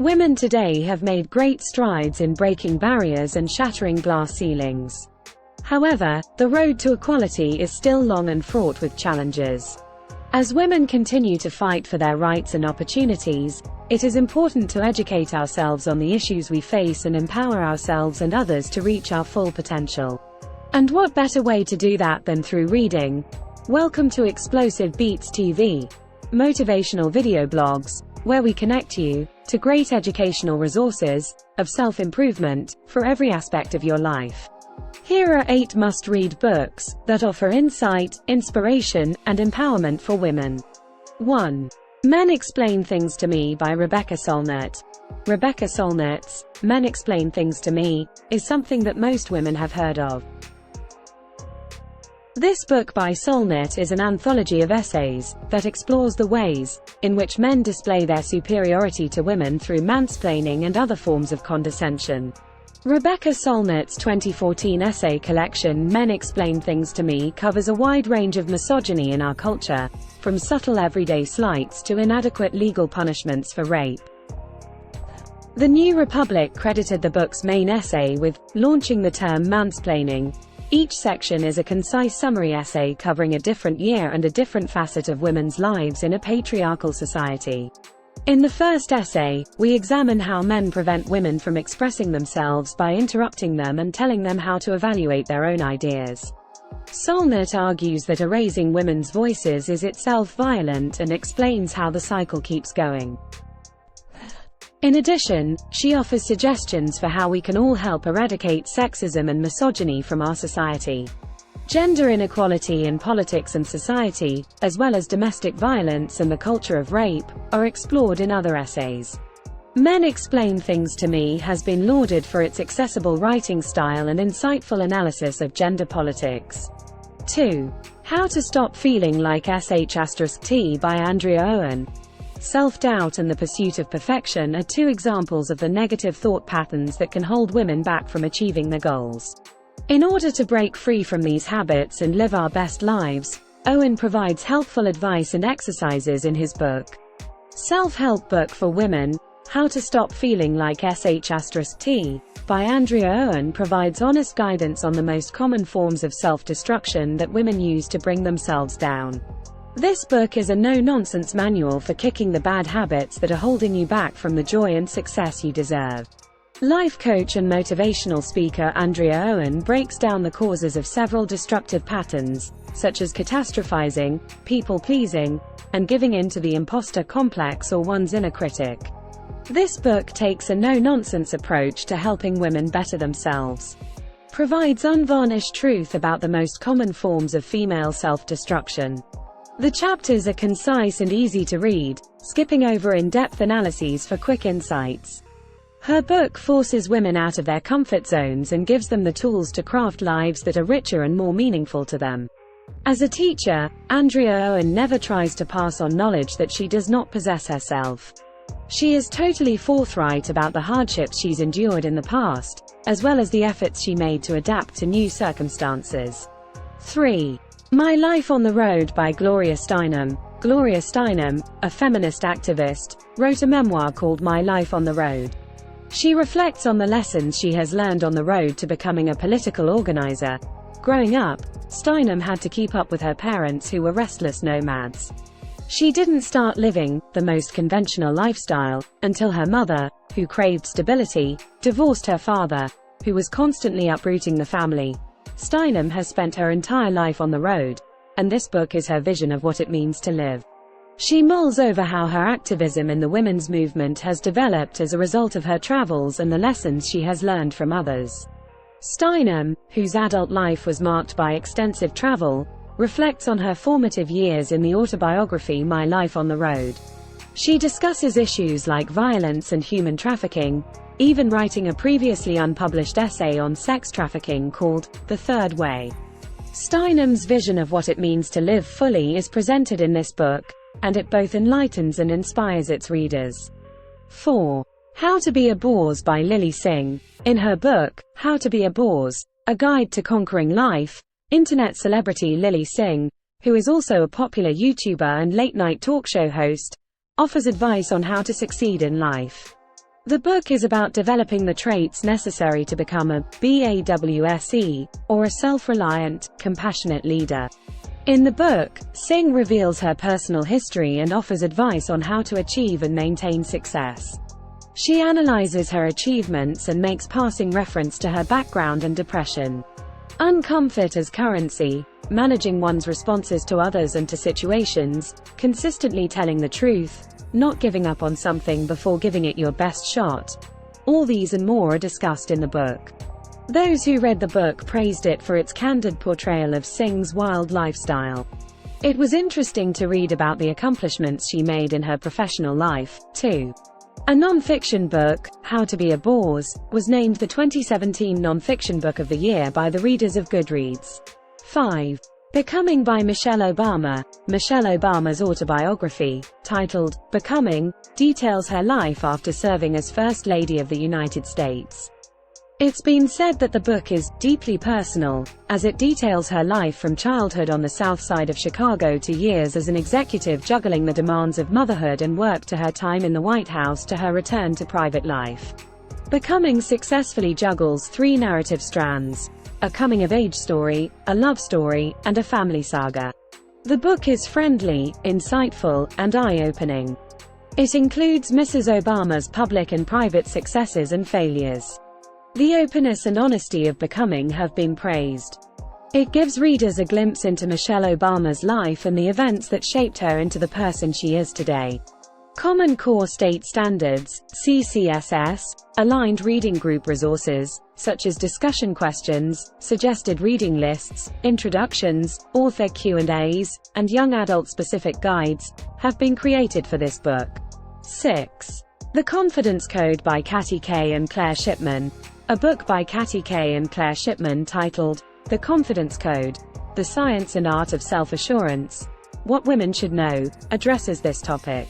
Women today have made great strides in breaking barriers and shattering glass ceilings. However, the road to equality is still long and fraught with challenges. As women continue to fight for their rights and opportunities, it is important to educate ourselves on the issues we face and empower ourselves and others to reach our full potential. And what better way to do that than through reading? Welcome to Explosive Beatz TV, motivational video blogs, where we connect you to great educational resources of self-improvement for every aspect of your life. Here are 8 must-read books that offer insight, inspiration, and empowerment for women. 1. Men Explain Things to Me by Rebecca Solnit. Rebecca Solnit's Men Explain Things to Me is something that most women have heard of. This book by Solnit is an anthology of essays that explores the ways in which men display their superiority to women through mansplaining and other forms of condescension. Rebecca Solnit's 2014 essay collection Men Explain Things to Me covers a wide range of misogyny in our culture, from subtle everyday slights to inadequate legal punishments for rape. The New Republic credited the book's main essay with launching the term mansplaining. Each section is a concise summary essay covering a different year and a different facet of women's lives in a patriarchal society. In the first essay, we examine how men prevent women from expressing themselves by interrupting them and telling them how to evaluate their own ideas. Solnit argues that erasing women's voices is itself violent and explains how the cycle keeps going. In addition, she offers suggestions for how we can all help eradicate sexism and misogyny from our society. Gender inequality in politics and society, as well as domestic violence and the culture of rape, are explored in other essays. Men Explain Things to Me has been lauded for its accessible writing style and insightful analysis of gender politics. 2. How to Stop Feeling Like SH*T by Andrea Owen. Self-doubt and the pursuit of perfection are 2 examples of the negative thought patterns that can hold women back from achieving their goals. In order to break free from these habits and live our best lives, Owen provides helpful advice and exercises in his book. Self-Help Book for Women, How to Stop Feeling Like SH*T, by Andrea Owen provides honest guidance on the most common forms of self-destruction that women use to bring themselves down. This book is a no-nonsense manual for kicking the bad habits that are holding you back from the joy and success you deserve. Life coach and motivational speaker Andrea Owen breaks down the causes of several destructive patterns, such as catastrophizing, people-pleasing, and giving in to the imposter complex or one's inner critic. This book takes a no-nonsense approach to helping women better themselves. Provides unvarnished truth about the most common forms of female self-destruction. The chapters are concise and easy to read, skipping over in-depth analyses for quick insights. Her book forces women out of their comfort zones and gives them the tools to craft lives that are richer and more meaningful to them. As a teacher, Andrea Owen never tries to pass on knowledge that she does not possess herself. She is totally forthright about the hardships she's endured in the past, as well as the efforts she made to adapt to new circumstances. 3. My Life on the Road by Gloria Steinem. Gloria Steinem, a feminist activist, wrote a memoir called My Life on the Road. She reflects on the lessons she has learned on the road to becoming a political organizer. Growing up, Steinem had to keep up with her parents who were restless nomads. She didn't start living the most conventional lifestyle until her mother, who craved stability, divorced her father, who was constantly uprooting the family. Steinem has spent her entire life on the road, and this book is her vision of what it means to live. She mulls over how her activism in the women's movement has developed as a result of her travels and the lessons she has learned from others. Steinem, whose adult life was marked by extensive travel, reflects on her formative years in the autobiography My Life on the Road. She discusses issues like violence and human trafficking, even writing a previously unpublished essay on sex trafficking called The Third Way. Steinem's vision of what it means to live fully is presented in this book, and it both enlightens and inspires its readers. 4. How to Be a Boss by Lily Singh. In her book, How to Be a Boss, A Guide to Conquering Life, internet celebrity Lily Singh, who is also a popular YouTuber and late-night talk show host, offers advice on how to succeed in life. The book is about developing the traits necessary to become a BAWSE, or a self-reliant, compassionate leader. In the book, Singh reveals her personal history and offers advice on how to achieve and maintain success. She analyzes her achievements and makes passing reference to her background and depression. Uncomfort as currency, managing one's responses to others and to situations, consistently telling the truth, not giving up on something before giving it your best shot. All these and more are discussed in the book. Those who read the book praised it for its candid portrayal of Singh's wild lifestyle. It was interesting to read about the accomplishments she made in her professional life, too. A non-fiction book, How to Be a Boss, was named the 2017 Non-Fiction Book of the Year by the readers of Goodreads. 5. Becoming by Michelle Obama. Michelle Obama's autobiography, titled Becoming, details her life after serving as First Lady of the United States. It's been said that the book is deeply personal, as it details her life from childhood on the south side of Chicago to years as an executive juggling the demands of motherhood and work to her time in the White House to her return to private life. Becoming successfully juggles three narrative strands: a coming-of-age story, a love story, and a family saga. The book is friendly, insightful, and eye-opening. It includes Mrs. Obama's public and private successes and failures. The openness and honesty of Becoming have been praised. It gives readers a glimpse into Michelle Obama's life and the events that shaped her into the person she is today. Common Core State Standards, CCSS, aligned reading group resources, such as discussion questions, suggested reading lists, introductions, author Q&As, and young adult-specific guides, have been created for this book. 6. The Confidence Code by Katty Kay and Claire Shipman. A book by Katty Kay and Claire Shipman titled, The Confidence Code, The Science and Art of Self-Assurance, What Women Should Know, addresses this topic.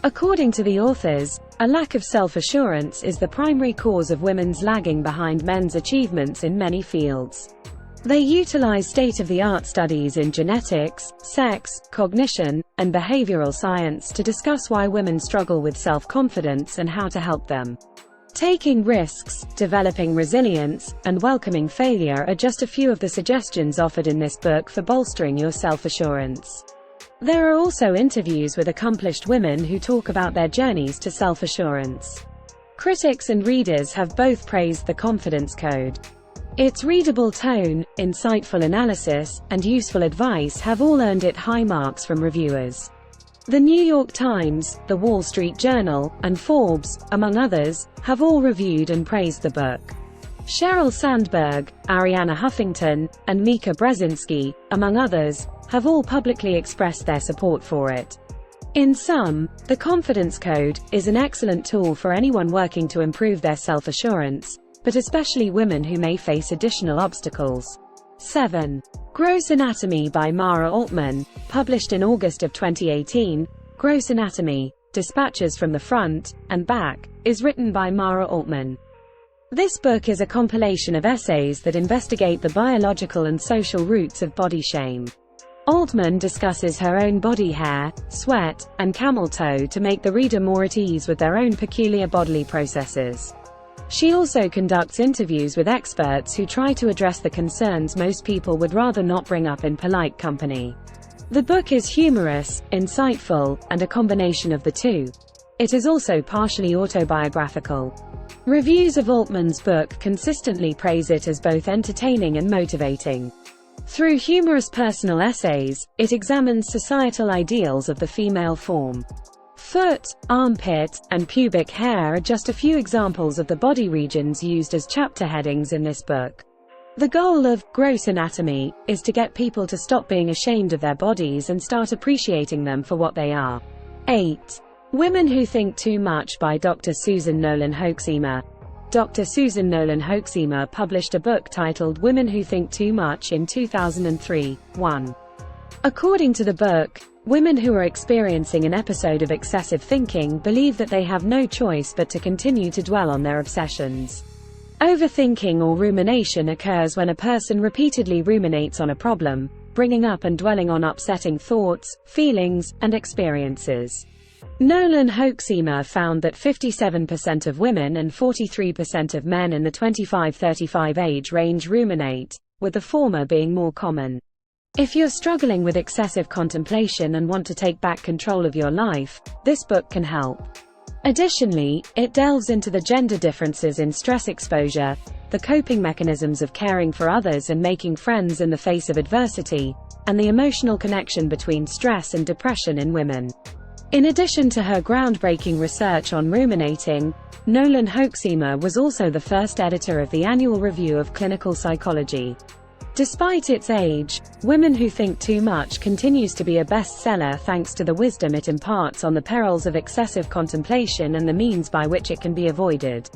According to the authors, a lack of self-assurance is the primary cause of women's lagging behind men's achievements in many fields. They utilize state-of-the-art studies in genetics, sex, cognition, and behavioral science to discuss why women struggle with self-confidence and how to help them. Taking risks, developing resilience, and welcoming failure are just a few of the suggestions offered in this book for bolstering your self-assurance. There are also interviews with accomplished women who talk about their journeys to self-assurance. Critics and readers have both praised The Confidence Code. Its readable tone, insightful analysis, and useful advice have all earned it high marks from reviewers. The New York Times, The Wall Street Journal, and Forbes, among others, have all reviewed and praised the book. Sheryl Sandberg, Arianna Huffington, and Mika Brzezinski, among others, have all publicly expressed their support for it. In sum, The Confidence Code is an excellent tool for anyone working to improve their self-assurance, but especially women who may face additional obstacles. 7. Gross Anatomy by Mara Altman, published in August of 2018. Gross Anatomy, Dispatches from the Front and Back, is written by Mara Altman. This book is a compilation of essays that investigate the biological and social roots of body shame. Altman discusses her own body hair, sweat, and camel toe to make the reader more at ease with their own peculiar bodily processes. She also conducts interviews with experts who try to address the concerns most people would rather not bring up in polite company. The book is humorous, insightful, and a combination of the two. It is also partially autobiographical. Reviews of Altman's book consistently praise it as both entertaining and motivating. Through humorous personal essays, it examines societal ideals of the female form. Foot, armpit, and pubic hair are just a few examples of the body regions used as chapter headings in this book. The goal of Gross Anatomy is to get people to stop being ashamed of their bodies and start appreciating them for what they are. 8. Women Who Think Too Much by Dr. Susan Nolan Hochziemer. Dr. Susan Nolan Hochziemer published a book titled Women Who Think Too Much in 2003. 1. According to the book, women who are experiencing an episode of excessive thinking believe that they have no choice but to continue to dwell on their obsessions. Overthinking or rumination occurs when a person repeatedly ruminates on a problem, bringing up and dwelling on upsetting thoughts, feelings, and experiences. Nolan Hochziemer found that 57% of women and 43% of men in the 25-35 age range ruminate, with the former being more common. If you're struggling with excessive contemplation and want to take back control of your life, this book can help. Additionally, it delves into the gender differences in stress exposure, the coping mechanisms of caring for others and making friends in the face of adversity, and the emotional connection between stress and depression in women. In addition to her groundbreaking research on ruminating, Nolan Hochziemer was also the first editor of the Annual Review of Clinical Psychology. Despite its age, Women Who Think Too Much continues to be a bestseller thanks to the wisdom it imparts on the perils of excessive contemplation and the means by which it can be avoided.